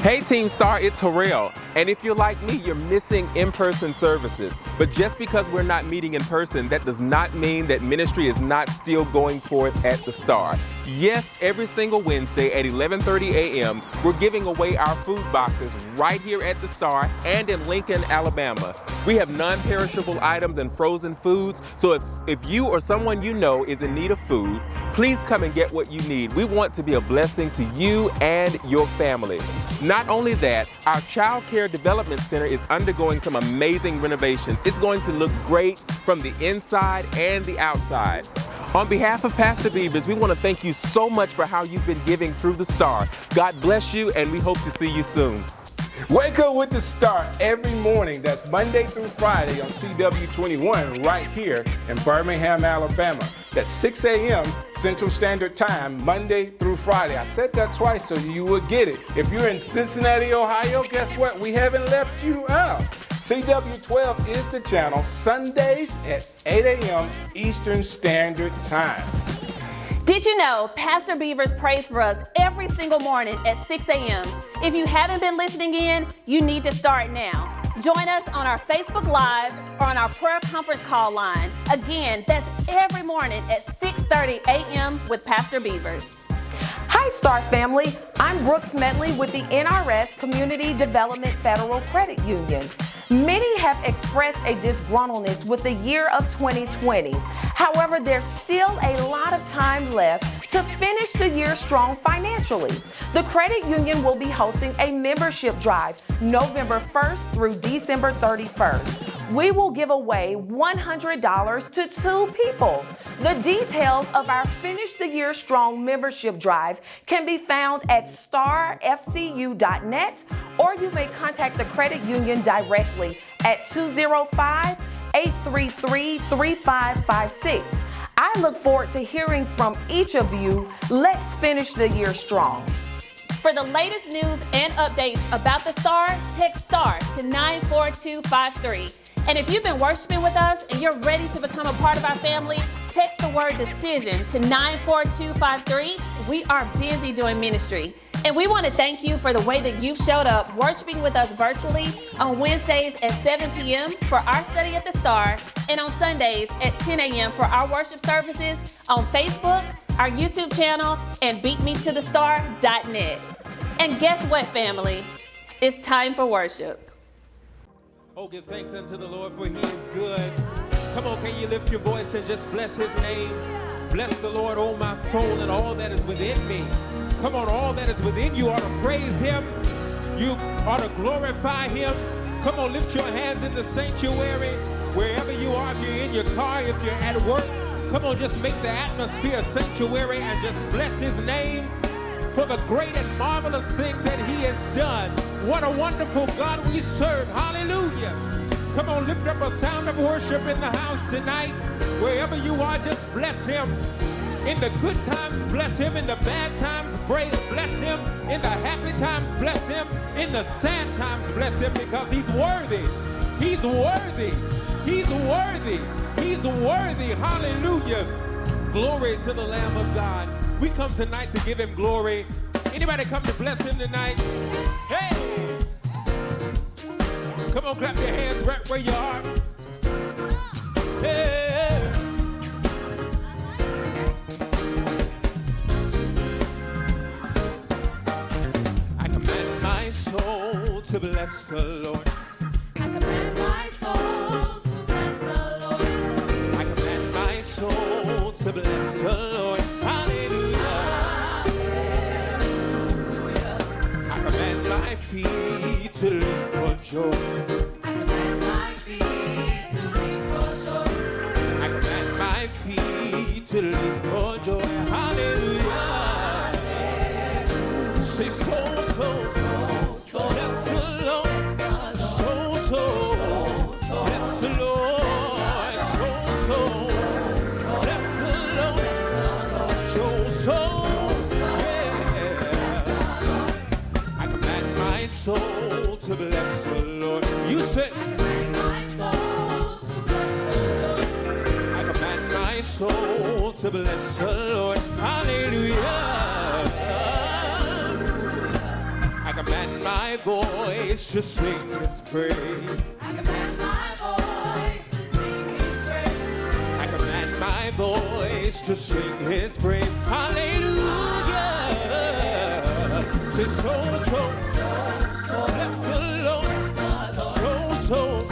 Hey Team Star, it's Harrell. And if you're like me, you're missing in-person services. But just because we're not meeting in person, that does not mean that ministry is not still going forth at the Star. Yes, every single Wednesday at 11:30 a.m., we're giving away our food boxes right here at the Star and in Lincoln, Alabama. We have non-perishable items and frozen foods, so if you or someone you know is in need of food, please come and get what you need. We want to be a blessing to you and your family. Not only that, our Child Care Development Center is undergoing some amazing renovations. It's going to look great from the inside and the outside. On behalf of Pastor Beavers, we want to thank you so much for how you've been giving through the Star. God bless you, and we hope to see you soon. Wake up with the Star every morning. That's Monday through Friday on CW21 right here in Birmingham, Alabama. That's 6 a.m. Central Standard Time, Monday through Friday. I said that twice so you would get it. If you're in Cincinnati, Ohio, guess what? We haven't left you out. CW12 is the channel, Sundays at 8 a.m. Eastern Standard Time. Did you know Pastor Beavers prays for us every single morning at 6 a.m.? If you haven't been listening in, you need to start now. Join us on our Facebook Live or on our prayer conference call line. Again, that's every morning at 6:30 a.m. with Pastor Beavers. Hi, Star family. I'm Brooks Medley with the NRS Community Development Federal Credit Union. Many have expressed a disgruntledness with the year of 2020. However, there's still a lot of time left to finish the year strong financially. The credit union will be hosting a membership drive November 1st through December 31st. We will give away $100 to 2 people. The details of our Finish the Year Strong membership drive can be found at starfcu.net, or you may contact the credit union directly at 205-833-3556. I look forward to hearing from each of you. Let's finish the year strong. For the latest news and updates about the Star, text STAR to 94253. And if you've been worshiping with us and you're ready to become a part of our family, text the word decision to 94253. We are busy doing ministry. And we want to thank you for the way that you've showed up worshiping with us virtually on Wednesdays at 7 p.m. for our study at the Star, and on Sundays at 10 a.m. for our worship services on Facebook, our YouTube channel, and beatmetothestar.net. And guess what, family? It's time for worship. Oh, give thanks unto the Lord, for he is good. Come on, can you lift your voice and just bless his name? Bless the Lord, oh my soul, and all that is within me. Come on, all that is within you ought to praise him. You ought to glorify him. Come on, lift your hands in the sanctuary. Wherever you are, if you're in your car, if you're at work, come on, just make the atmosphere a sanctuary and just bless his name for the great and marvelous things that he has done. What a wonderful God we serve. Hallelujah. Come on, lift up a sound of worship in the house tonight. Wherever you are, just bless him. In the good times, bless him. In the bad times, bless him. In the happy times, bless him. In the sad times, bless him, because he's worthy. He's worthy. He's worthy. He's worthy. Hallelujah. Glory to the Lamb of God. We come tonight to give him glory. Anybody come to bless him tonight? Hey! Come on, clap your hands right where you are. Hey! I command my soul to bless the Lord. I command my soul to bless the Lord. I command my soul to bless the Lord. My feet to leap for joy. I command my feet to leap for joy. I command my feet to leap for joy. Hallelujah. Hallelujah. Say so, bless the Lord. So, bless the Lord. So, bless the Lord. So. Soul to bless the Lord. You say, I command my soul to bless the Lord. Hallelujah. I command my my voice to sing his praise. I command my voice to sing his praise. I command my voice to sing his praise. Hallelujah. Say so, bless the Lord. So,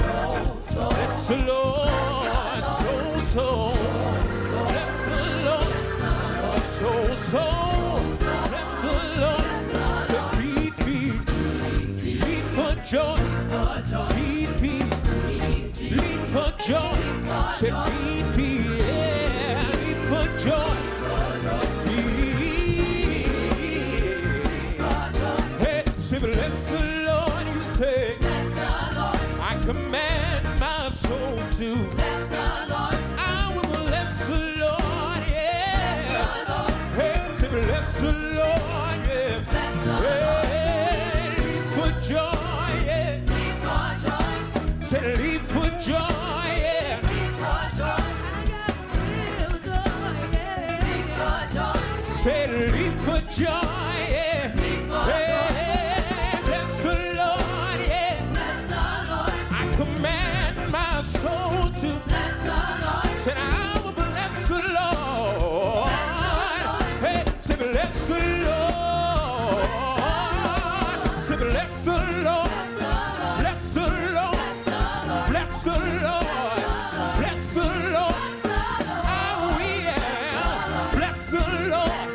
bless the Lord. So, bless the Lord. So, bless the Lord. Say beat for joy. Beat for joy. Say beat, yeah, beat for joy. Hey, say bless the Lord, you say. I command my soul to bless the Lord. I will bless the Lord, yeah. Hey, say bless the Lord, yeah. Hey, leap for joy, yeah. Say leap for joy, yeah. Say leap for joy, yeah. Hey, bless the Lord, yeah. I command my soul to bless the Lord. Say I will bless the Lord. Hey, say bless the Lord. Say bless the Lord. Bless the Lord. Bless the Lord. Bless the Lord. Oh yeah. Bless the Lord.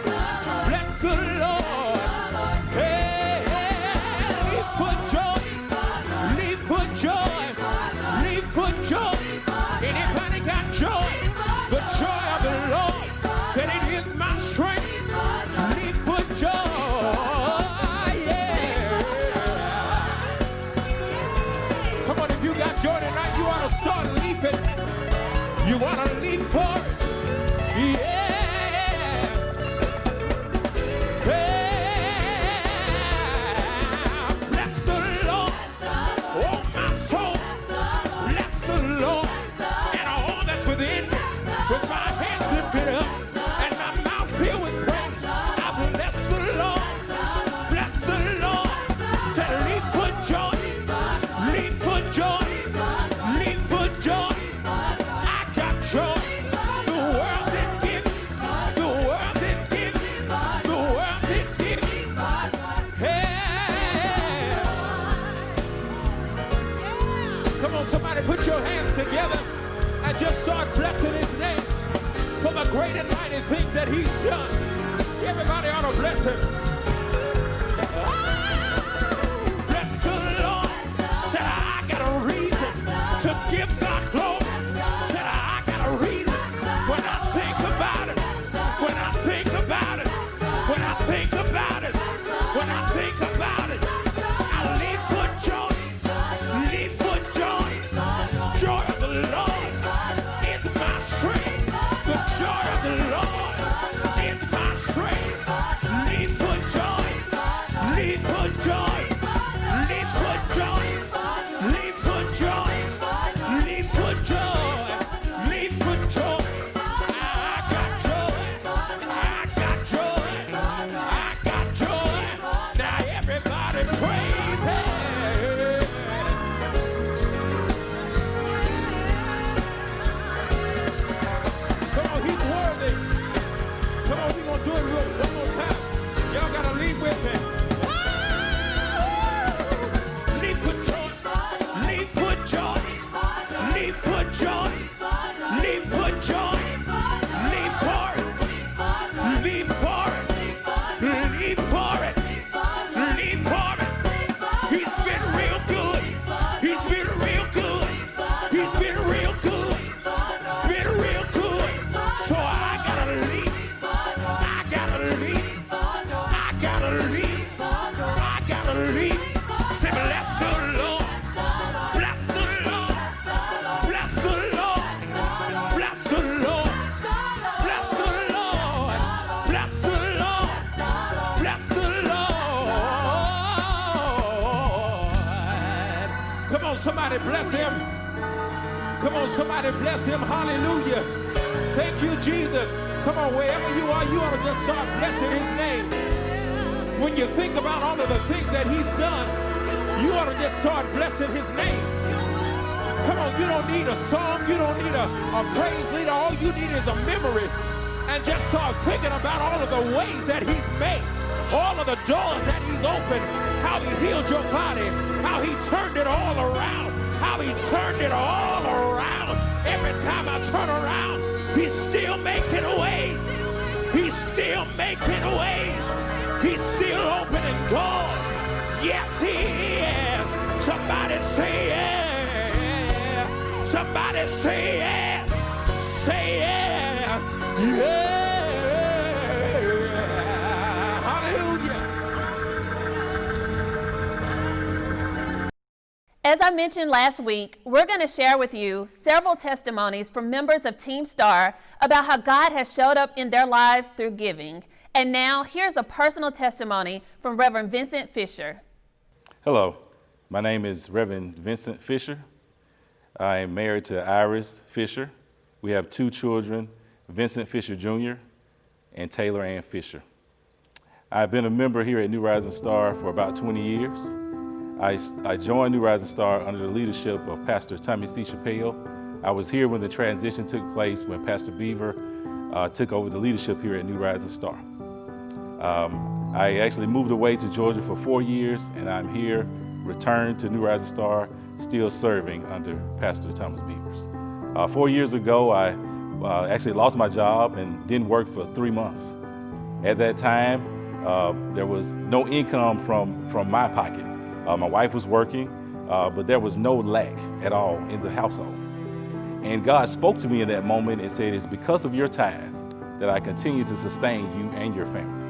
Bless the Lord. Hey, leap for joy. Leap for joy. Leap for joy. Anybody got joy? The joy of the Lord said it is my strength. Leap for joy. Yeah. Come on, if you got joy tonight, you ought to start leaping. You want to leap for it. Yeah. Hey, bless the Lord. Oh, my soul. Bless the Lord. And all that's within me. With my hands lifted up and my mouth filled with praise. I bless the Lord. Bless the Lord. Say leap for joy. Leap for joy. Leap for joy. I got joy. The world didn't give me. The world didn't give me. The world didn't give me. Hey. Come on, somebody put your hands together and just start blessing his name for the great and mighty things that he's done. Everybody ought to bless him. Bless the Lord. Said I got a reason to give God glory. Said I got a reason when I think about it. When I think about it. When I think about it. When I think about it. I leap for joy. Leap for joy. Joy of the Lord is my strength. The joy of the Lord is my strength. Leap for joy. Leap for joy. Leap for joy. Leap for joy. Leap for joy. Leap for joy. I got joy. I got joy. I got joy. Now everybody praise him. Come on, he's worthy. Come on, we're gonna do it one more time. Y'all gotta leap with me. Leap for joy. Leap for joy. Leap for joy. Leap for joy. Leap for it. Leap for it. Leap for it. Leap for it. He's been real good. He's been real good. He's been real good. Been real good. So I gotta leap. I gotta leap. I gotta leap. I gotta leap. Say bless the Lord. Bless the Lord. Bless the Lord. Bless the Lord. Bless the Lord. Bless the Lord. Bless the Lord. Come on, somebody bless him. Come on, somebody bless him. Hallelujah. Thank you, Jesus. Come on, wherever you are, you ought to just start blessing his name. When you think about all of the things that he's done, You ought to just start blessing his name. Come on, you don't need a song. You don't need a praise leader. All you need is a memory. And just start thinking about all of the ways that he's made. All of the doors that he's opened. How he healed your body. How he turned it all around. How he turned it all around. Every time I turn around, he's still making ways. He's still making ways. He's still opening doors. Yes, he is. Somebody say yeah. Somebody say yeah. Say yeah. Yeah. Hallelujah. As I mentioned last week, we're going to share with you several testimonies from members of Team Star about how God has showed up in their lives through giving. And now, here's a personal testimony from Reverend Vincent Fisher. Hello, my name is Reverend Vincent Fisher. I am married to Iris Fisher. We have 2 children, Vincent Fisher Jr. and Taylor Ann Fisher. I've been a member here at New Rising Star for about 20 years. I joined New Rising Star under the leadership of Pastor Tommy C. Chappell. I was here when the transition took place when Pastor Beaver took over the leadership here at New Rising Star. I actually moved away to Georgia for 4 years, and I'm here, returned to New Rising Star, still serving under Pastor Thomas Beavers. 4 years ago, I actually lost my job and didn't work for 3 months. At that time, there was no income from my pocket. My wife was working, but there was no lack at all in the household. And God spoke to me in that moment and said, it's because of your tithe that I continue to sustain you and your family.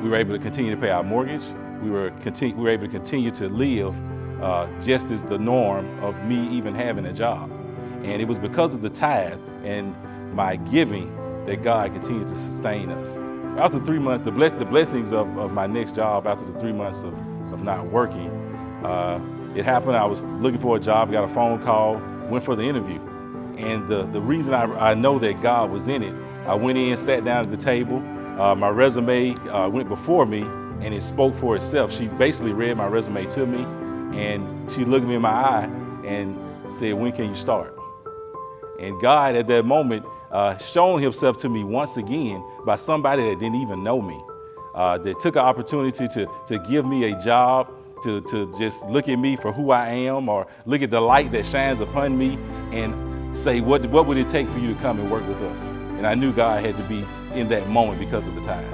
We were able to continue to pay our mortgage. We were able to continue to live just as the norm of me even having a job. And it was because of the tithe and my giving that God continued to sustain us. After 3 months, the blessings of my next job, after the 3 months of not working, it happened. I was looking for a job, got a phone call, went for the interview. And the reason I know that God was in it, I went in, sat down at the table. My resume went before me, and it spoke for itself. She basically read my resume to me, and she looked me in my eye and said, when can you start? And God at that moment shown himself to me once again by somebody that didn't even know me. That took an opportunity to give me a job, to just look at me for who I am, or look at the light that shines upon me and say, what would it take for you to come and work with us? And I knew God had to be in that moment because of the tithe.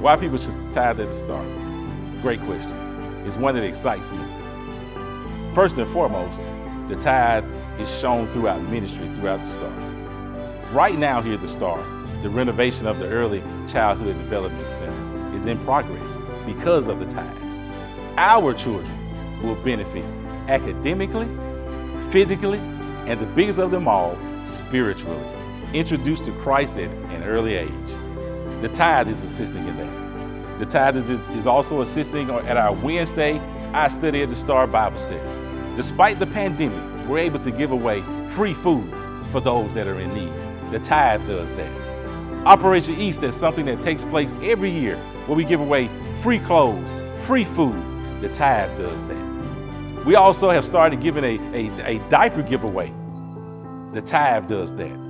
Why people should tithe at the start? Great question. It's one that excites me. First and foremost, the tithe is shown throughout ministry, throughout the Star. Right now here at the Star, the renovation of the Early Childhood Development Center is in progress because of the tithe. Our children will benefit academically, physically, and the biggest of them all, spiritually, introduced to Christ at an early age. The tithe is assisting in that. The tithe is also assisting at our Wednesday I Study at the Star Bible study. Despite the pandemic, we're able to give away free food for those that are in need. The tithe does that. Operation East is something that takes place every year where we give away free clothes, free food. The tithe does that. We also have started giving a diaper giveaway. The tithe does that.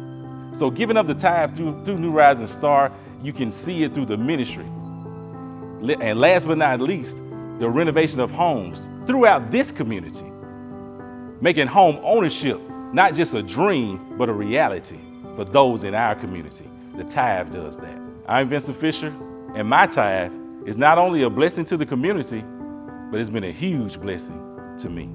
So giving up the tithe through New Rising Star, you can see it through the ministry. And last but not least, the renovation of homes throughout this community, making home ownership not just a dream, but a reality for those in our community. The tithe does that. I'm Vincent Fisher, and my tithe is not only a blessing to the community, but it's been a huge blessing to me.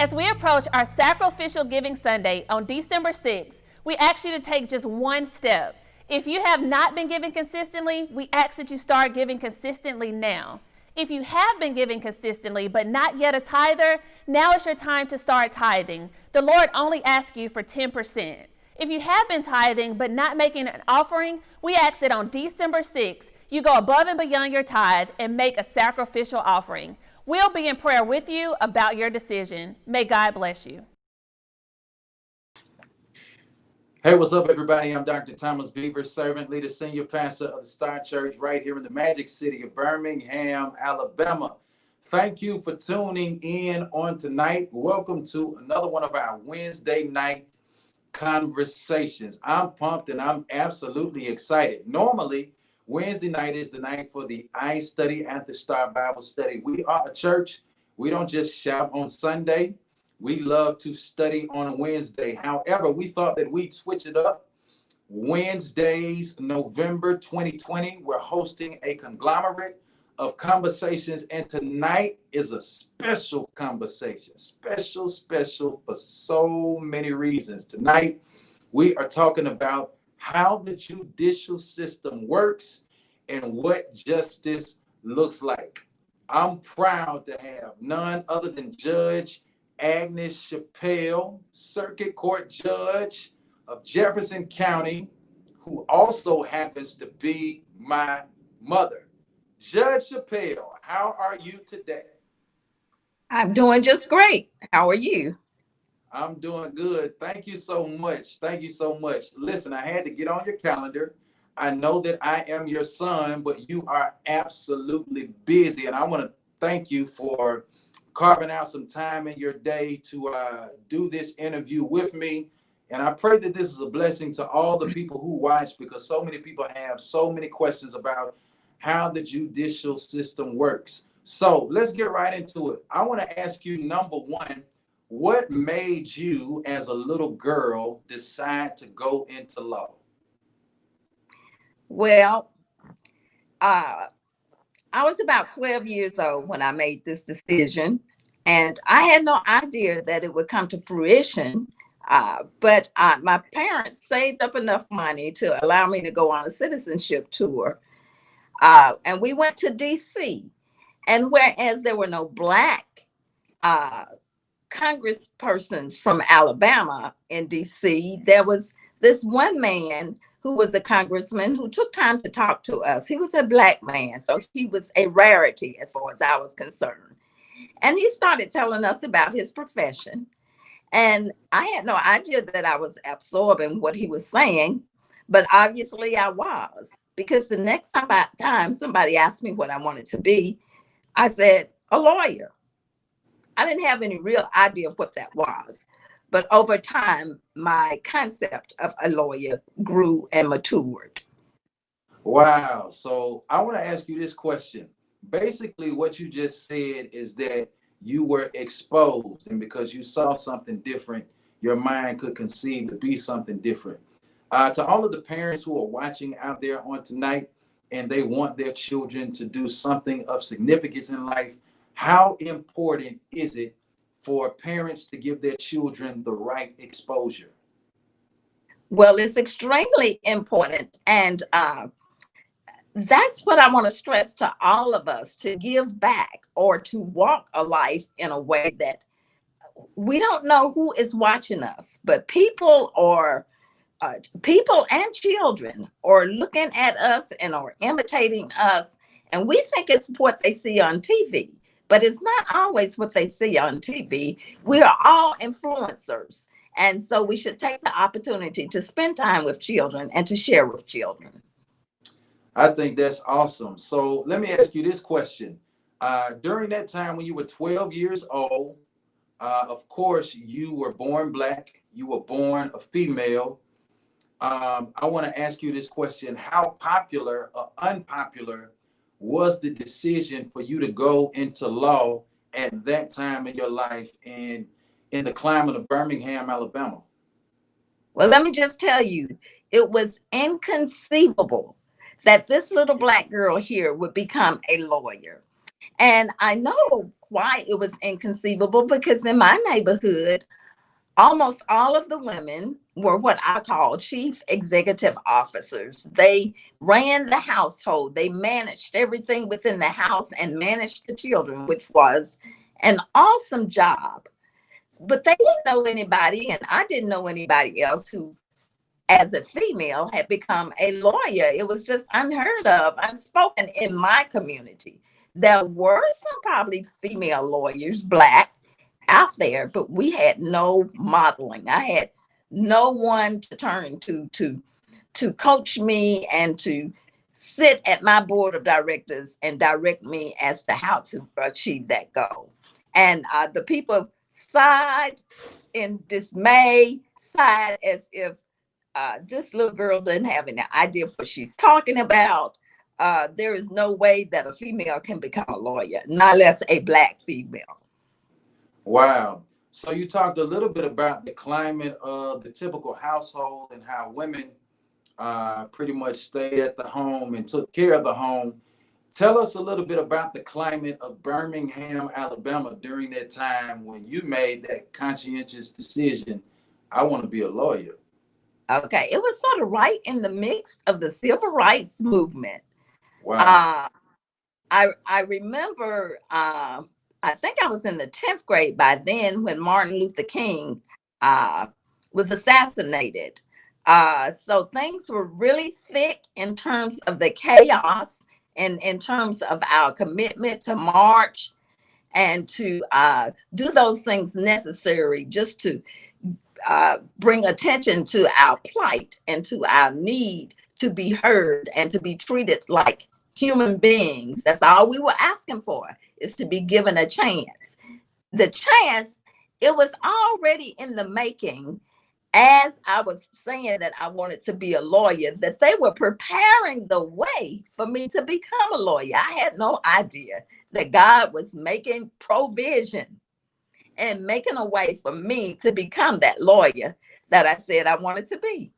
As we approach our Sacrificial Giving Sunday on December 6th, we ask you to take just one step. If you have not been giving consistently, we ask that you start giving consistently now. If you have been giving consistently but not yet a tither, now is your time to start tithing. The Lord only asks you for 10%. If you have been tithing but not making an offering, we ask that on December 6th, you go above and beyond your tithe and make a sacrificial offering. We'll be in prayer with you about your decision. May God bless you. Hey, what's up, everybody? I'm Dr. Thomas Beavers, servant leader, senior pastor of the Star Church right here in the Magic City of Birmingham, Alabama. Thank you for tuning in on tonight. Welcome to another one of our Wednesday night conversations. I'm pumped and I'm absolutely excited. Normally, Wednesday night is the night for the I Study at the Star Bible Study. We are a church. We don't just shout on Sunday. We love to study on a Wednesday. However, we thought that we'd switch it up. Wednesdays, November 2020, we're hosting a conglomerate of conversations, and tonight is a special conversation. Special for so many reasons. Tonight, we are talking about how the judicial system works and what justice looks like. I'm proud to have none other than Judge Agnes Chappell, Circuit Court Judge of Jefferson County, who also happens to be my mother. Judge Chappell, how are you today? I'm doing just great. How are you? I'm doing good. Thank you so much. Thank you so much. Listen, I had to get on your calendar. I know that I am your son, but you are absolutely busy. And I want to thank you for carving out some time in your day to do this interview with me. And I pray that this is a blessing to all the people who watch, because so many people have so many questions about how the judicial system works. So let's get right into it. I want to ask you, number one, what made you as a little girl decide to go into law? Well, I was about 12 years old when I made this decision, and I had no idea that it would come to fruition. But my parents saved up enough money to allow me to go on a citizenship tour. And we went to DC. And whereas there were no Black congresspersons from Alabama in DC, there was this one man who was a congressman who took time to talk to us. He was a Black man, so he was a rarity as far as I was concerned. And he started telling us about his profession. And I had no idea that I was absorbing what he was saying, but obviously I was, because the next time somebody asked me what I wanted to be, I said, a lawyer. I didn't have any real idea of what that was. But over time, my concept of a lawyer grew and matured. Wow. So I want to ask you this question. Basically, what you just said is that you were exposed, and because you saw something different, your mind could conceive to be something different. To all of the parents who are watching out there on tonight, and they want their children to do something of significance in life, how important is it for parents to give their children the right exposure? Well, it's extremely important. And that's what I want to stress to all of us, to give back or to walk a life in a way that we don't know who is watching us, but people and children are looking at us and are imitating us. And we think it's what they see on TV, but it's not always what they see on TV. We are all influencers. And so we should take the opportunity to spend time with children and to share with children. I think that's awesome. So let me ask you this question. During that time when you were 12 years old, of course, you were born Black, you were born a female. I want to ask you this question. How popular or unpopular was the decision for you to go into law at that time in your life and in the climate of Birmingham, Alabama? Well, let me just tell you, it was inconceivable that this little Black girl here would become a lawyer. And I know why it was inconceivable, because in my neighborhood, almost all of the women were what I call chief executive officers. They ran the household. They managed everything within the house and managed the children, which was an awesome job. But they didn't know anybody, and I didn't know anybody else who, as a female, had become a lawyer. It was just unheard of, unspoken in my community. There were some probably female lawyers, Black, out there, but we had no modeling. I had no one to turn to coach me and to sit at my board of directors and direct me as to how to achieve that goal. And the people sighed in dismay, sighed as if this little girl doesn't have any idea what she's talking about. There is no way that a female can become a lawyer, not less a Black female. Wow. So you talked a little bit about the climate of the typical household and how women pretty much stayed at the home and took care of the home. Tell us a little bit about the climate of Birmingham, Alabama during that time when you made that conscientious decision. I want to be a lawyer. Okay, it was sort of right in the mix of the civil rights movement. Wow. I remember, I think I was in the 10th grade by then when Martin Luther King was assassinated. So things were really thick in terms of the chaos and in terms of our commitment to march and to do those things necessary just to bring attention to our plight and to our need to be heard and to be treated like human beings. That's all we were asking for, is to be given a chance. The chance, it was already in the making. As I was saying that I wanted to be a lawyer, that they were preparing the way for me to become a lawyer. I had no idea that God was making provision and making a way for me to become that lawyer that I said I wanted to be.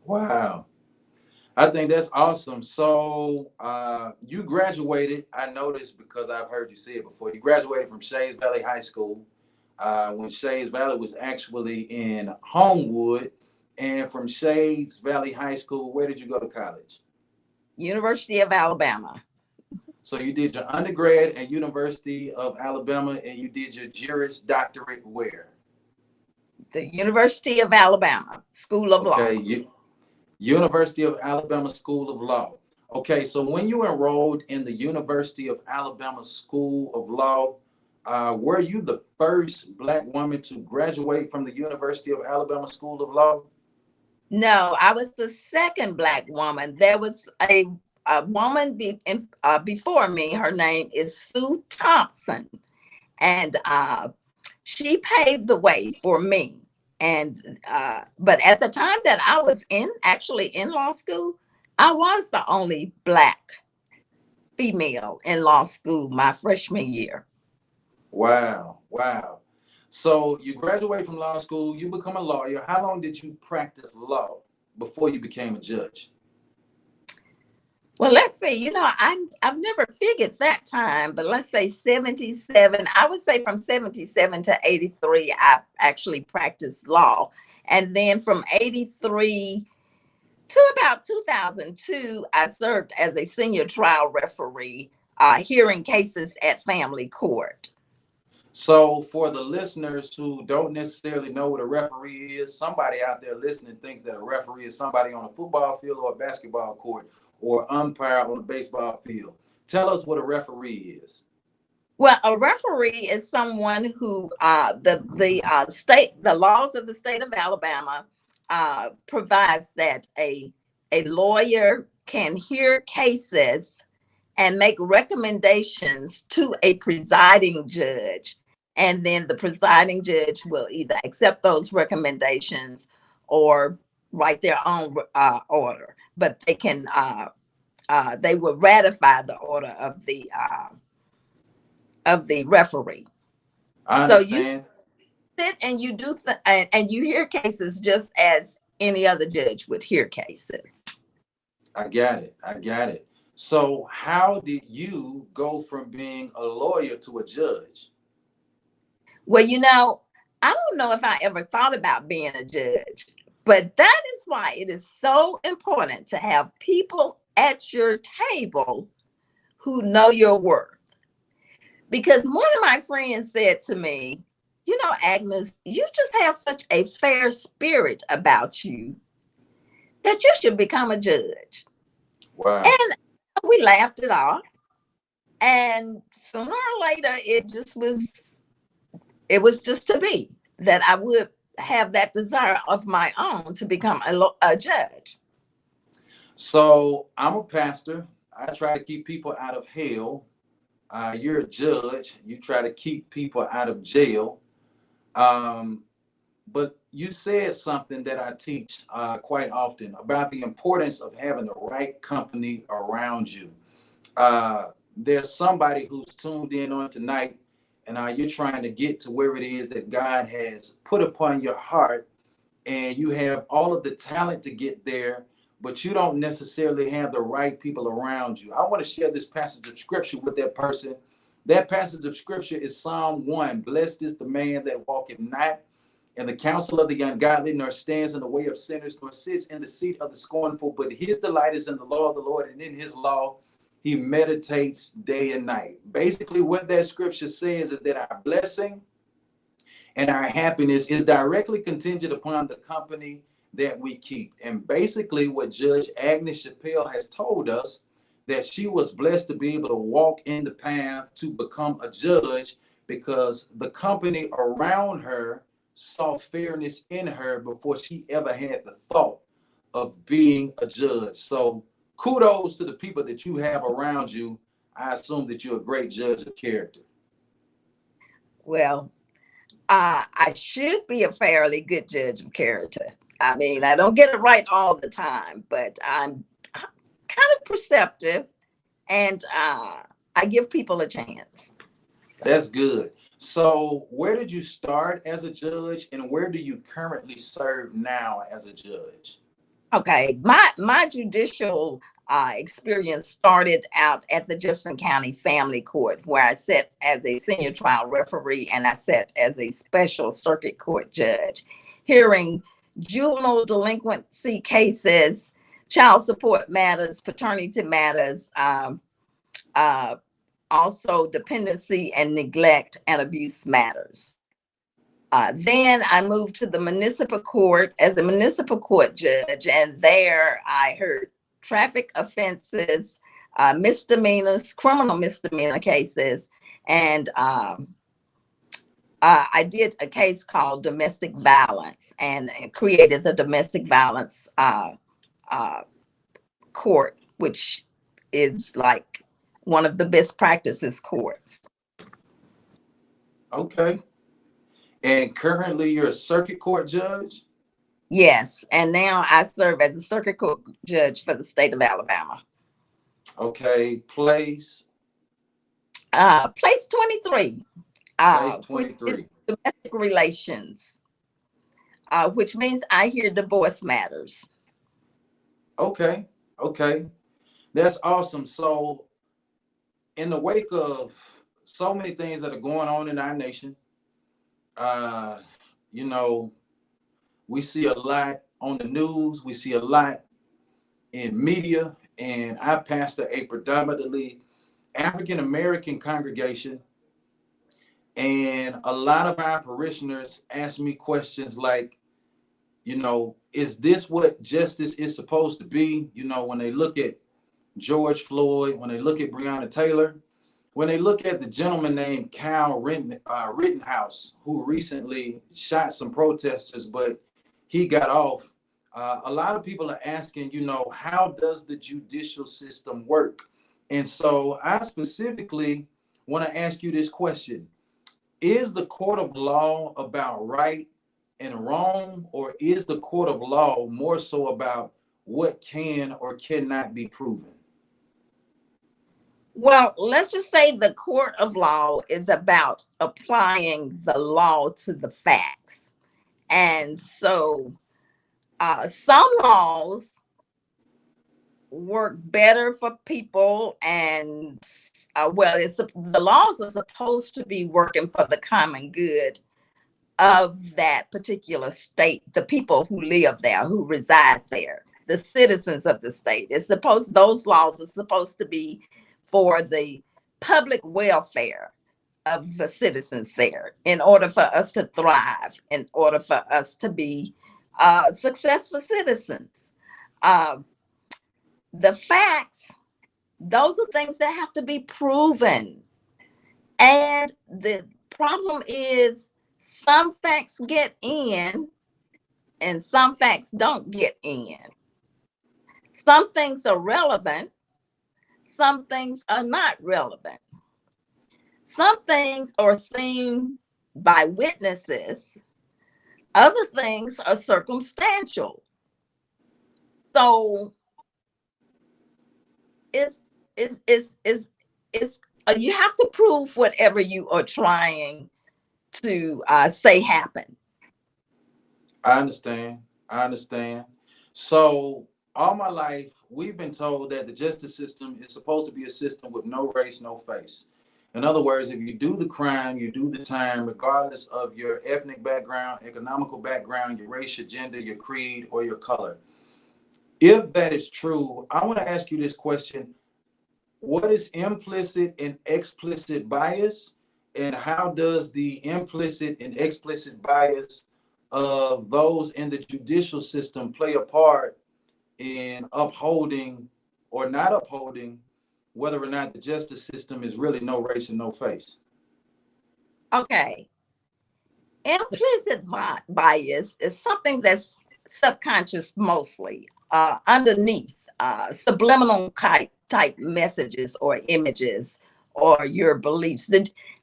Wow. I think that's awesome. So you graduated, I noticed because I've heard you say it before, you graduated from Shays Valley High School when Shays Valley was actually in Homewood. And from Shays Valley High School, where did you go to college? University of Alabama. So you did your undergrad at University of Alabama and you did your Juris Doctorate where? The University of Alabama School of Law. Okay, University of Alabama School of Law. Okay, so when you enrolled in the University of Alabama School of Law, were you the first Black woman to graduate from the University of Alabama School of Law? No, I was the second Black woman. There was a woman before me. Her name is Sue Thompson, and she paved the way for me. And but at the time that I was actually in law school, I was the only Black female in law school my freshman year. Wow, wow. So you graduate from law school, you become a lawyer. How long did you practice law before you became a judge? Well, let's see, I've never figured that time, but let's say 77. I would say from 77 to 83, I actually practiced law. And then from 83 to about 2002, I served as a senior trial referee, hearing cases at family court. So for the listeners who don't necessarily know what a referee is, somebody out there listening thinks that a referee is somebody on a football field or a basketball court or umpire on a baseball field. Tell us what a referee is. Well, a referee is someone who the laws of the state of Alabama provides that a lawyer can hear cases and make recommendations to a presiding judge. And then the presiding judge will either accept those recommendations or write their own order. But they will ratify the order of the referee. I So understand. you sit and you do and you hear cases just as any other judge would hear cases. I got it. I got it. So how did you go from being a lawyer to a judge? Well, I don't know if I ever thought about being a judge, but that is why it is so important to have people at your table who know your worth. Because one of my friends said to me, Agnes, you just have such a fair spirit about you that you should become a judge. Wow. And we laughed it off. And sooner or later, it was just to be that I would have that desire of my own to become a judge. So I'm a pastor. I try to keep people out of hell. You're a judge. You try to keep people out of jail. Um, but you said something that I teach quite often about the importance of having the right company around you. There's somebody who's tuned in on tonight, and you're trying to get to where it is that God has put upon your heart, and you have all of the talent to get there, but you don't necessarily have the right people around you. I want to share this passage of scripture with that person. That passage of scripture is Psalm 1. Blessed is the man that walketh not in the counsel of the ungodly, nor stands in the way of sinners, nor sits in the seat of the scornful, but his delight is in the law of the Lord, and in his law he meditates day and night. Basically, what that scripture says is that our blessing and our happiness is directly contingent upon the company that we keep. And basically, what Judge Agnes Chappell has told us, that she was blessed to be able to walk in the path to become a judge because the company around her saw fairness in her before she ever had the thought of being a judge. So kudos to the people that you have around you. I assume that you're a great judge of character. Well, I should be a fairly good judge of character. I mean, I don't get it right all the time, but I'm kind of perceptive, and I give people a chance. So, That's good. So where did you start as a judge, and where do you currently serve now as a judge? okay, my judicial experience started out at the Jefferson County Family Court, where I sat as a senior trial referee and I sat as a special circuit court judge, hearing juvenile delinquency cases, child support matters, paternity matters, uh, also dependency and neglect and abuse matters. Then I moved to the municipal court as a municipal court judge, and there I heard traffic offenses, misdemeanors, criminal misdemeanor cases, and I did a case called domestic violence and created the domestic violence court, which is like one of the best practices courts. Okay. And currently you're a circuit court judge? Yes, and now I serve as a circuit court judge for the state of Alabama. Okay. Place Place 23, place which is 23. domestic relations, which means I hear divorce matters. Okay. Okay. That's awesome. So in the wake of so many things that are going on in our nation, uh, you know, we see a lot on the news, we see a lot in media, and I pastor a predominantly African American congregation. And a lot of our parishioners ask me questions like, is this what justice is supposed to be? When they look at George Floyd, when they look at Breonna Taylor, when they look at the gentleman named Kyle Rittenhouse, who recently shot some protesters, but he got off. A lot of people are asking, how does the judicial system work? And so I specifically want to ask you this question. Is the court of law about right and wrong, or is the court of law more so about what can or cannot be proven? Well, let's just say the court of law is about applying the law to the facts. And so some laws work better for people, and the laws are supposed to be working for the common good of that particular state, the people who live there, who reside there, the citizens of the state. Those laws are supposed to be for the public welfare of the citizens there, in order for us to thrive, in order for us to be successful citizens. The facts, those are things that have to be proven. And the problem is some facts get in and some facts don't get in. Some things are relevant, some things are not relevant. Some things are seen by witnesses, other things are circumstantial. So it's it's it's it's, it's you have to prove whatever you are trying to say happened. I understand. I understand. So all my life, we've been told that the justice system is supposed to be a system with no race, no face. In other words, if you do the crime, you do the time, regardless of your ethnic background, economical background, your race, your gender, your creed, or your color. If that is true, I want to ask you this question. What is implicit and explicit bias? And how does the implicit and explicit bias of those in the judicial system play a part in upholding or not upholding whether or not the justice system is really no race and no face? Okay. Implicit bias is something that's subconscious mostly, underneath, subliminal type messages or images or your beliefs.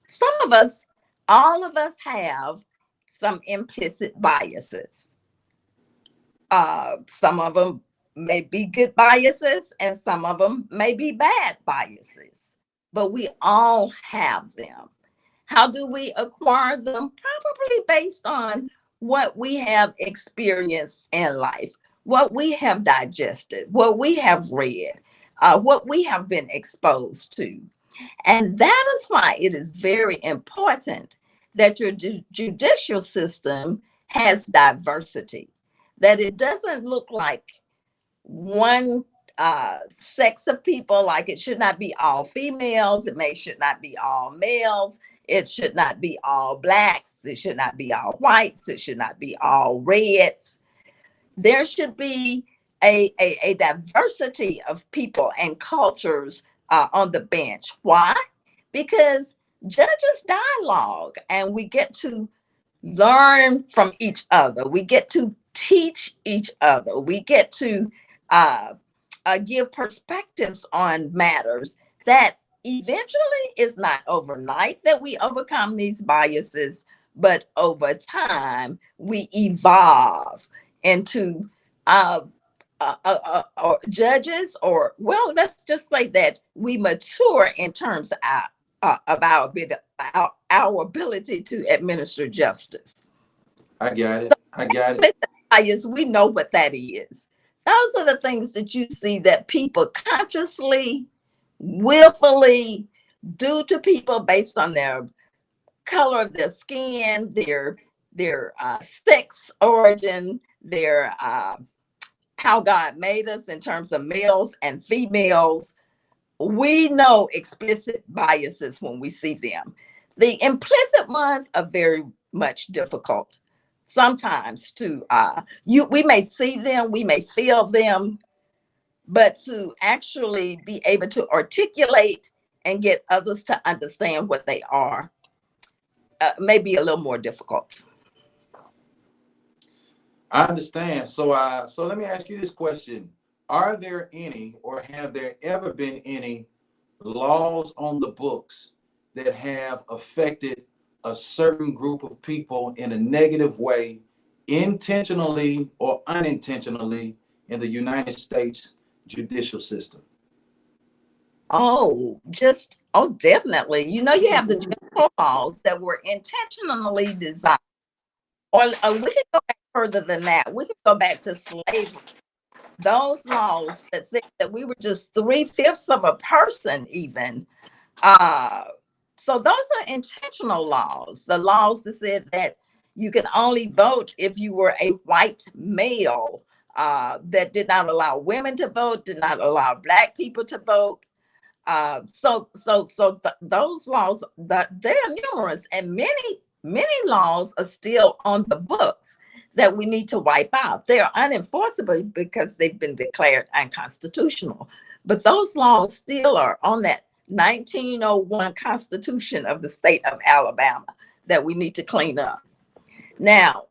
Some of us, all of us have some implicit biases. Some of them may be good biases and some of them may be bad biases, but we all have them. How do we acquire them? Probably based on what we have experienced in life, what we have digested, what we have read, what we have been exposed to. And that is why it is very important that your judicial system has diversity, that it doesn't look like one sex of people, like it should not be all females, should not be all males, it should not be all blacks, it should not be all whites, it should not be all reds. There should be a diversity of people and cultures on the bench. Why? Because judges dialogue and we get to learn from each other. We get to teach each other. We get to give perspectives on matters that eventually is not overnight that we overcome these biases, but over time we evolve into or judges, or well, let's just say that we mature in terms of our ability to administer justice. I got it. I got it. Bias, we know what that is. Those are the things that you see that people consciously, willfully do to people based on their color of their skin, their sex origin, their how God made us in terms of males and females. We know explicit biases when we see them. The implicit ones are very much difficult sometimes to we may see them, we may feel them, but to actually be able to articulate and get others to understand what they are may be a little more difficult. I understand. So let me ask you this question. Are there any, or have there ever been any laws on the books that have affected a certain group of people in a negative way, intentionally or unintentionally, in the United States judicial system? Oh, definitely. You know, you have the general laws that were intentionally designed. Or we can go back further than that. We can go back to slavery. Those laws that said that we were just 3/5 of a person, even. So those are intentional laws. The laws that said that you could only vote if you were a white male, that did not allow women to vote, did not allow Black people to vote. Those laws, they are numerous, and many laws are still on the books that we need to wipe out. They are unenforceable because they've been declared unconstitutional. But those laws still are on that 1901 Constitution of the state of Alabama that we need to clean up. Now,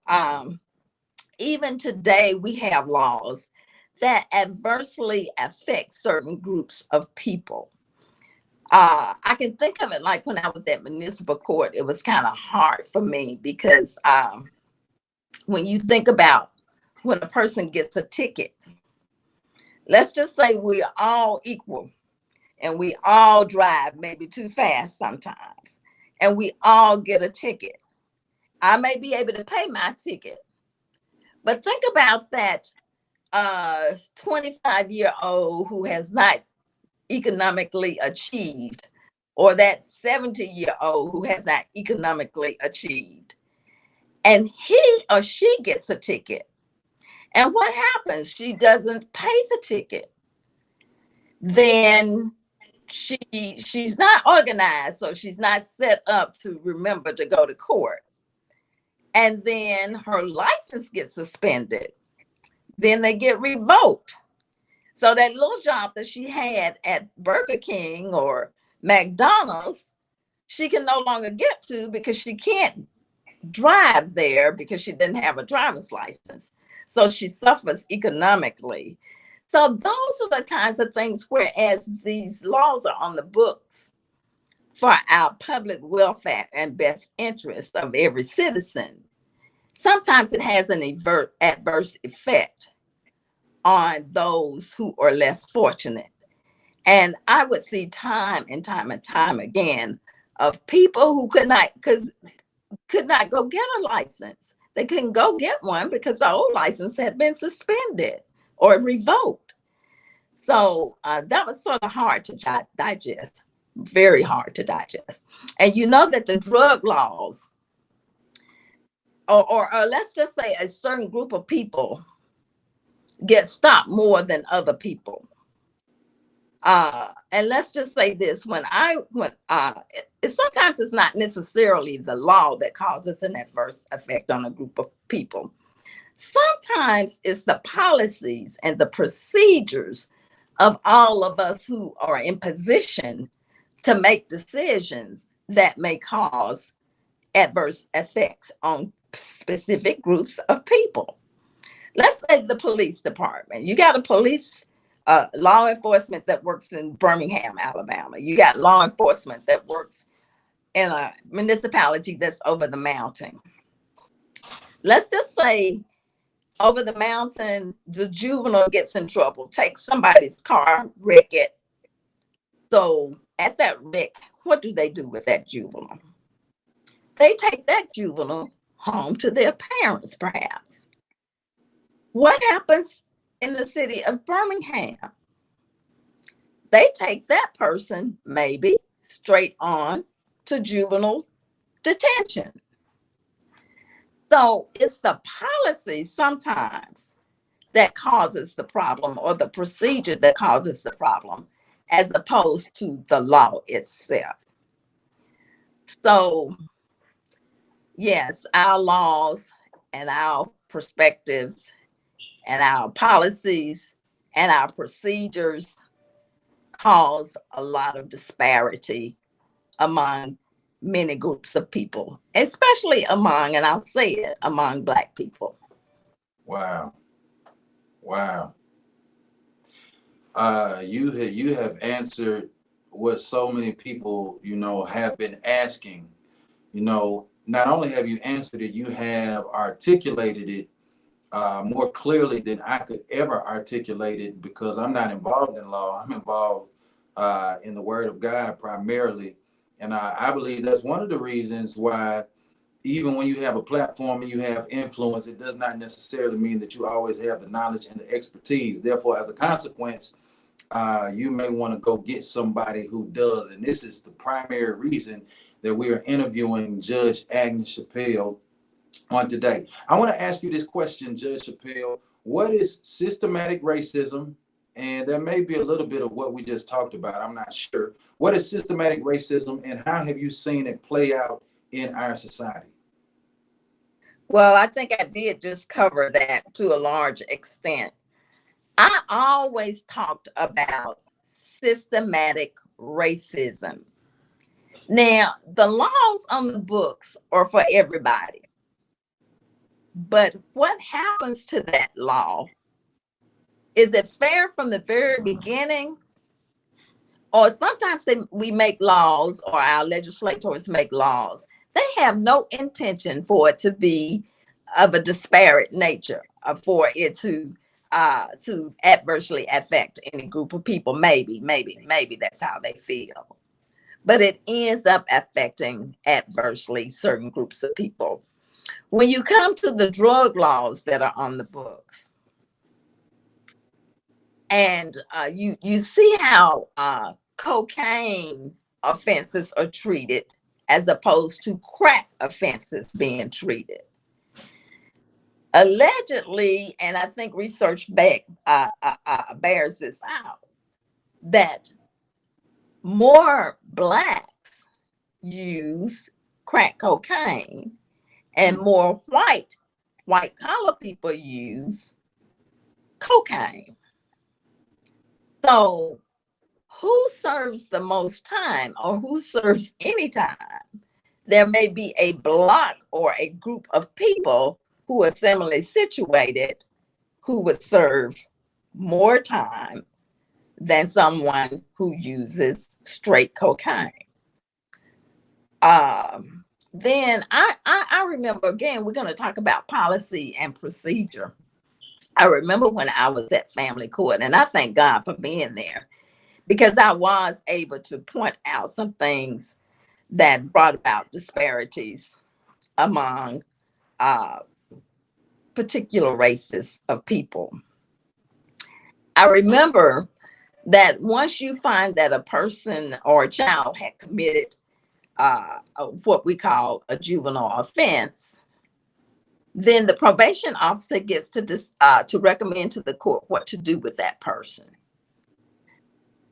even today, we have laws that adversely affect certain groups of people. I can think of it like when I was at municipal court, it was kind of hard for me because when you think about when a person gets a ticket, let's just say we're all equal and we all drive maybe too fast sometimes, and we all get a ticket. I may be able to pay my ticket, but think about that 25-year-old who has not economically achieved, or that 70-year-old who has not economically achieved, and he or she gets a ticket. And what happens? She doesn't pay the ticket. Then she's not organized, so she's not set up to remember to go to court. And then her license gets suspended. Then they get revoked. So that little job that she had at Burger King or McDonald's, she can no longer get to because she can't drive there because she didn't have a driver's license. So she suffers economically. So those are the kinds of things, whereas these laws are on the books for our public welfare and best interest of every citizen, sometimes it has an adverse effect on those who are less fortunate. And I would see time and time again of people who could not go get a license. They couldn't go get one because the old license had been suspended or revoked. So that was sort of hard to digest, very hard to digest. And you know that the drug laws, or let's just say a certain group of people get stopped more than other people. And let's just say this: sometimes it's not necessarily the law that causes an adverse effect on a group of people. Sometimes it's the policies and the procedures of all of us who are in position to make decisions that may cause adverse effects on specific groups of people. Let's say the police department. You got a police law enforcement that works in Birmingham, Alabama. You got law enforcement that works in a municipality that's over the mountain. Let's just say over the mountain, the juvenile gets in trouble, takes somebody's car, wreck it. So at that wreck, what do they do with that juvenile? They take that juvenile home to their parents, perhaps. What happens in the city of Birmingham? They take that person maybe straight on to juvenile detention. So it's the policy sometimes that causes the problem, or the procedure that causes the problem, as opposed to the law itself. So yes, our laws and our perspectives and our policies and our procedures cause a lot of disparity among many groups of people, especially among, and I'll say it, among Black people. Wow. Wow. You have answered what so many people, have been asking. Not only have you answered it, you have articulated it more clearly than I could ever articulate it, because I'm not involved in law. I'm involved in the Word of God primarily. And I believe that's one of the reasons why, even when you have a platform and you have influence, it does not necessarily mean that you always have the knowledge and the expertise. Therefore, as a consequence, you may want to go get somebody who does. And this is the primary reason that we are interviewing Judge Agnes Chappell on today. I want to ask you this question, Judge Chappell. What is systematic racism? And there may be a little bit of what we just talked about. I'm not sure. What is systematic racism, and how have you seen it play out in our society? Well, I think I did just cover that to a large extent. I always talked about systematic racism. Now, the laws on the books are for everybody. But what happens to that law Is it fair from the very beginning? Or sometimes we make laws, or our legislators make laws. They have no intention for it to be of a disparate nature, for it to adversely affect any group of people. Maybe that's how they feel. But it ends up affecting adversely certain groups of people. When you come to the drug laws that are on the books, and you see how cocaine offenses are treated as opposed to crack offenses being treated. Allegedly, and I think research bears this out, that more blacks use crack cocaine and more white collar people use cocaine. So who serves the most time, or who serves any time? There may be a block or a group of people who are similarly situated who would serve more time than someone who uses straight cocaine. Then I remember, again, we're going to talk about policy and procedure. I remember when I was at family court, and I thank God for being there, because I was able to point out some things that brought about disparities among particular races of people. I remember that once you find that a person or a child had committed what we call a juvenile offense, then the probation officer gets to recommend to the court what to do with that person.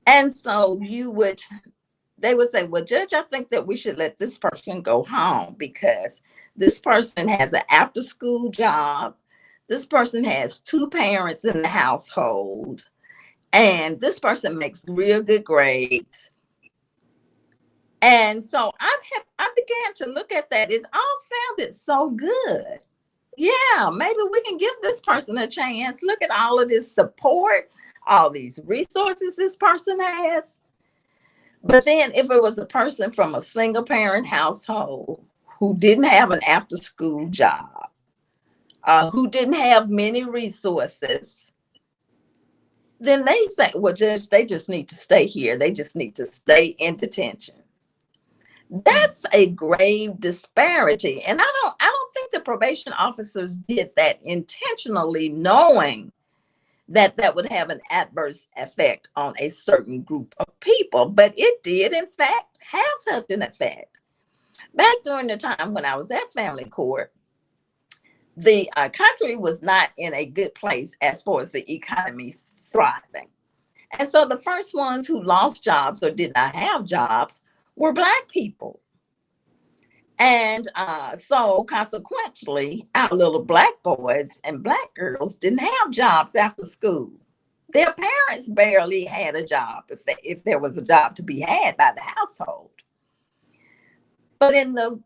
And so they would say, well, Judge, I think that we should let this person go home because this person has an after-school job. This person has 2 parents in the household. And this person makes real good grades. And so I began to look at that. It all sounded so good. Yeah, maybe we can give this person a chance. Look at all of this support, all these resources this person has. But then if it was a person from a single parent household who didn't have an after school job, who didn't have many resources, then they say, well, Judge, they just need to stay here. They just need to stay in detention. That's a grave disparity. And I don't think the probation officers did that intentionally, knowing that that would have an adverse effect on a certain group of people, but it did in fact have such an effect. Back during the time when I was at family court, the country was not in a good place as far as the economy thriving. And so the first ones who lost jobs or did not have jobs were Black people. And so consequently, our little Black boys and Black girls didn't have jobs after school. Their parents barely had a job if there was a job to be had by the household. But in the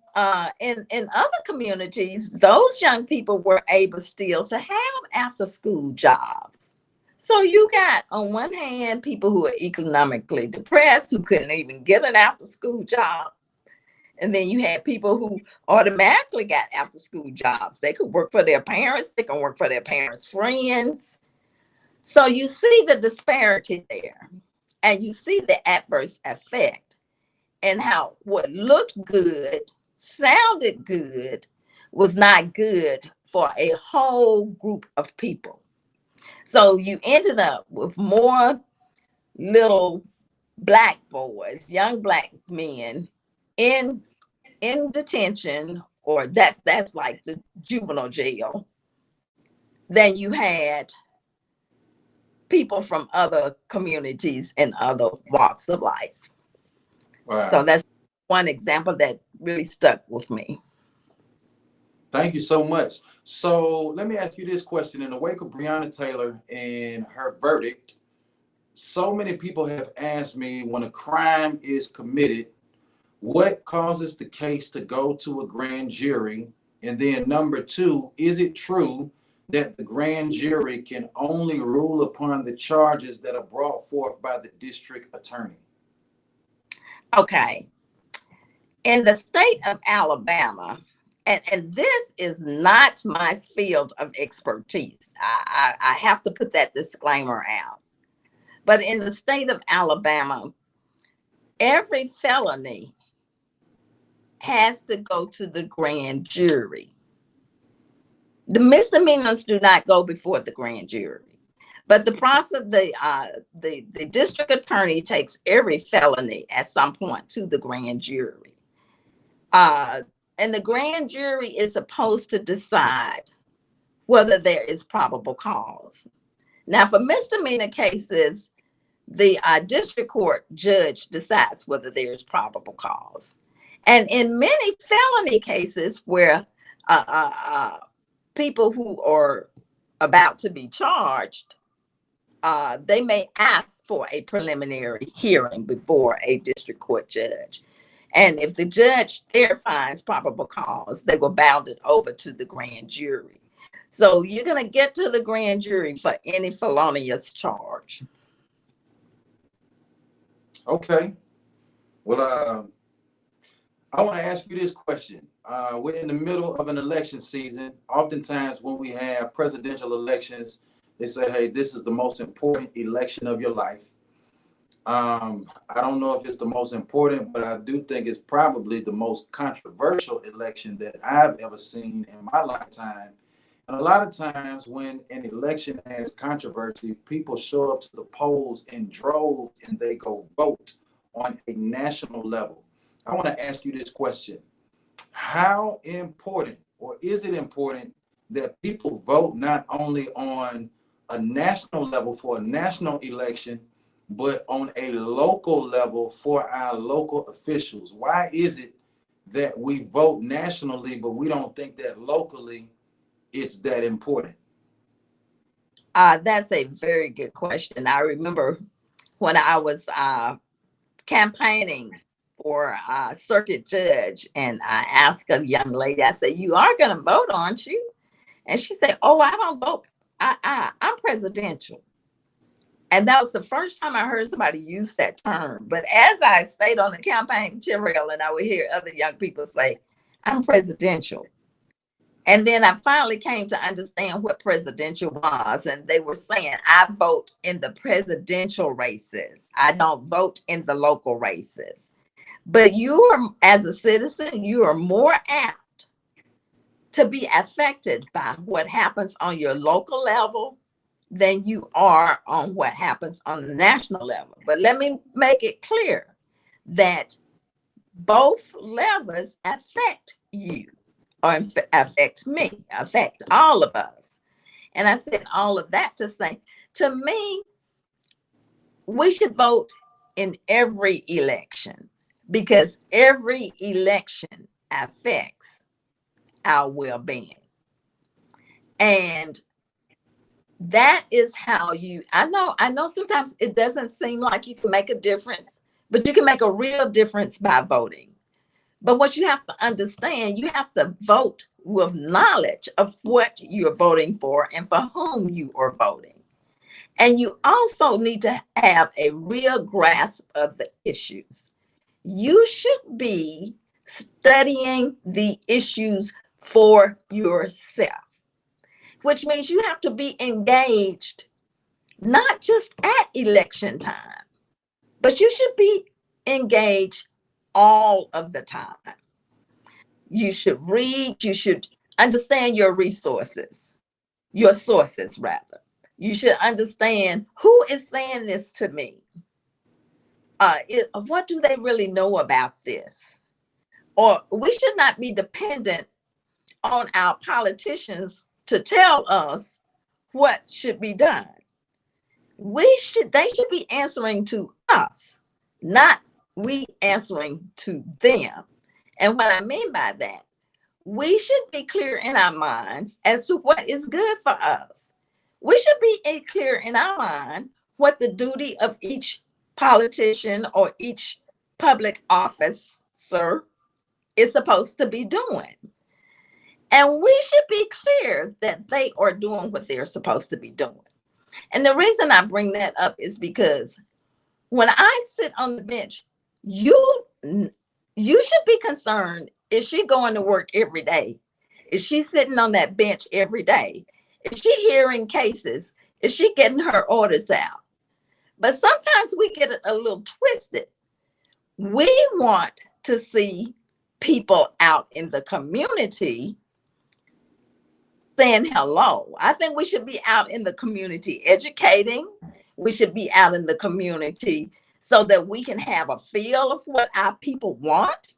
in other communities, those young people were able still to have after school jobs. So you got, on one hand, people who are economically depressed, who couldn't even get an after school job. And then you had people who automatically got after school jobs. They could work for their parents. They can work for their parents' friends. So you see the disparity there, and you see the adverse effect, and how what looked good, sounded good, was not good for a whole group of people. So you ended up with more little Black boys, young Black men in detention, or that's like the juvenile jail, than you had people from other communities and other walks of life. Wow. So that's one example that really stuck with me. Thank you so much. So let me ask you this question. In the wake of Breonna Taylor and her verdict, so many people have asked me, when a crime is committed, what causes the case to go to a grand jury? And then number 2, is it true that the grand jury can only rule upon the charges that are brought forth by the district attorney? Okay. In the state of Alabama, and this is not my field of expertise. I have to put that disclaimer out. But in the state of Alabama, every felony has to go to the grand jury. The misdemeanors do not go before the grand jury. But the process, the district attorney takes every felony at some point to the grand jury. And the grand jury is supposed to decide whether there is probable cause. Now, for misdemeanor cases, the district court judge decides whether there is probable cause. And in many felony cases where people who are about to be charged, they may ask for a preliminary hearing before a district court judge. And if the judge there finds probable cause, they will bound it over to the grand jury. So you're going to get to the grand jury for any felonious charge. Okay. Well, I want to ask you this question. We're in the middle of an election season. Oftentimes when we have presidential elections, they say, hey, this is the most important election of your life. I don't know if it's the most important, but I do think it's probably the most controversial election that I've ever seen in my lifetime. And a lot of times when an election has controversy, people show up to the polls in droves and they go vote on a national level. I want to ask you this question. How important, or is it important, that people vote not only on a national level for a national election, but on a local level for our local officials? Why is it that we vote nationally, but we don't think that locally it's that important? That's a very good question. I remember when I was campaigning for a circuit judge, and I asked a young lady, I said, you are going to vote, aren't you? And she said, oh, I don't vote. I'm presidential. And that was the first time I heard somebody use that term. But as I stayed on the campaign trail, and I would hear other young people say, I'm presidential. And then I finally came to understand what presidential was. And they were saying, I vote in the presidential races. I don't vote in the local races. But you are, as a citizen, you are more apt to be affected by what happens on your local level than you are on what happens on the national level. But let me make it clear that both levels affect you, or affect me, affect all of us. And I said all of that to say, to me, we should vote in every election, because every election affects our well-being. And that is how you, I know sometimes it doesn't seem like you can make a difference, but you can make a real difference by voting. But what you have to understand, you have to vote with knowledge of what you're voting for and for whom you are voting. And you also need to have a real grasp of the issues. You should be studying the issues for yourself, which means you have to be engaged, not just at election time, but you should be engaged all of the time. You should read, you should understand your resources, your sources rather. You should understand who is saying this to me. What do they really know about this? Or we should not be dependent on our politicians to tell us what should be done. They should be answering to us, not we answering to them. And what I mean by that, we should be clear in our minds as to what is good for us. We should be clear in our mind what the duty of each politician or each public officer is supposed to be doing. And we should be clear that they are doing what they're supposed to be doing. And the reason I bring that up is because when I sit on the bench, you should be concerned. Is she going to work every day? Is she sitting on that bench every day? Is she hearing cases? Is she getting her orders out? But sometimes we get a little twisted. We want to see people out in the community saying hello. I think we should be out in the community educating. We should be out in the community so that we can have a feel of what our people want.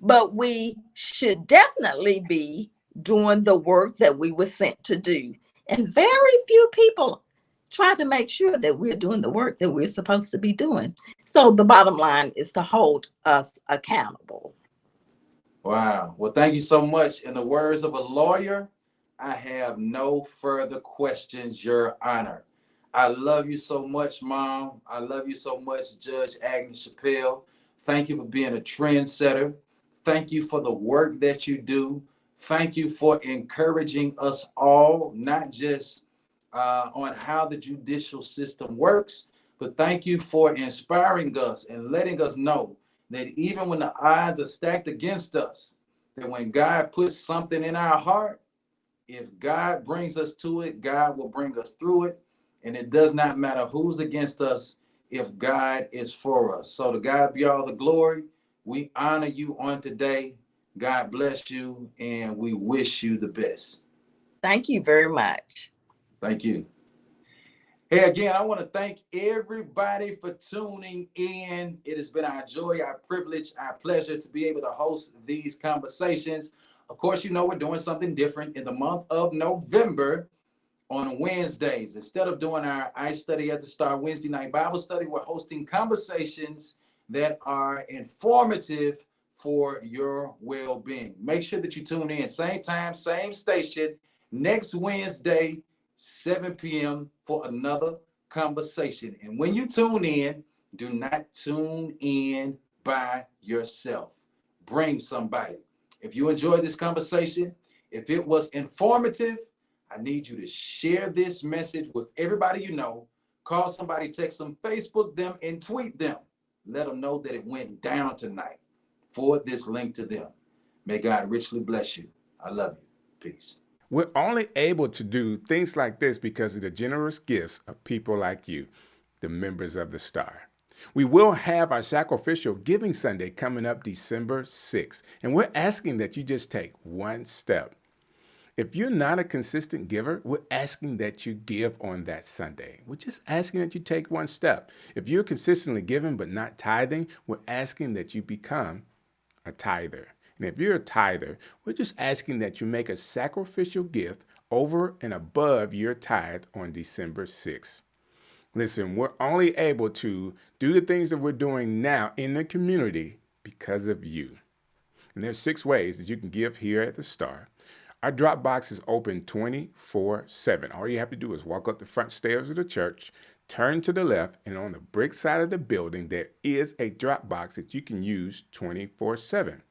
But we should definitely be doing the work that we were sent to do. And very few people try to make sure that we're doing the work that we're supposed to be doing. So the bottom line is to hold us accountable. Wow. Well, thank you so much. In the words of a lawyer, I have no further questions, Your Honor. I love you so much, Mom. I love you so much, Judge Agnes Chappell. Thank you for being a trendsetter. Thank you for the work that you do. Thank you for encouraging us all, not just on how the judicial system works, but thank you for inspiring us and letting us know that even when the odds are stacked against us, that when God puts something in our heart, if God brings us to it, God will bring us through it. And it does not matter who's against us if God is for us. So to God be all the glory. We honor you on today. God bless you, and we wish you the best. Thank you very much. Thank you. Hey, again, I want to thank everybody for tuning in. It has been our joy, our privilege, our pleasure to be able to host these conversations. Of course, you know we're doing something different in the month of November on Wednesdays. Instead of doing our I Study at the Star Wednesday night Bible study, we're hosting conversations that are informative for your well-being. Make sure that you tune in, same time, same station, next Wednesday, 7 p.m. for another conversation. And when you tune in, do not tune in by yourself. Bring somebody. If you enjoyed this conversation, if it was informative, I need you to share this message with everybody you know. Call somebody, text them, Facebook them, and tweet them. Let them know that it went down tonight. Forward this link to them. May God richly bless you. I love you. Peace. We're only able to do things like this because of the generous gifts of people like you, the members of the Star. We will have our sacrificial giving Sunday coming up December 6th, and we're asking that you just take one step. If you're not a consistent giver, we're asking that you give on that Sunday. We're just asking that you take one step. If you're consistently giving but not tithing, we're asking that you become a tither. And if you're a tither, we're just asking that you make a sacrificial gift over and above your tithe on December 6th. Listen, we're only able to do the things that we're doing now in the community because of you. And there's 6 ways that you can give here at the Star. Our drop box is open 24/7. All you have to do is walk up the front stairs of the church, turn to the left, and on the brick side of the building, there is a drop box that you can use 24/7.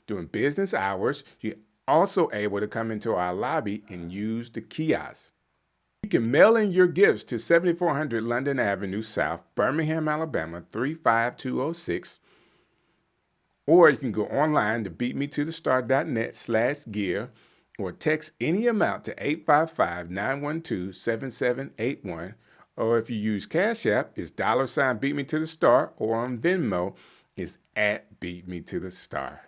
During business hours, you're also able to come into our lobby and use the kiosk. You can mail in your gifts to 7400 London Avenue South, Birmingham, Alabama, 35206. Or you can go online to beatmetothestar.net/give or text any amount to 855-912-7781. Or if you use Cash App, it's $ Beat Me to the Star, or on Venmo, it's at Beat Me to the Star.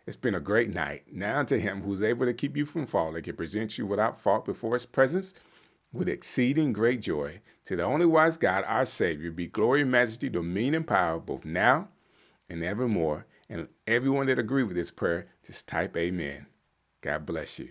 It's been a great night. Now to him who's able to keep you from falling and present you without fault before his presence with exceeding great joy. To the only wise God, our Savior, be glory, majesty, dominion, and power, both now and evermore. And everyone that agree with this prayer, just type amen. God bless you.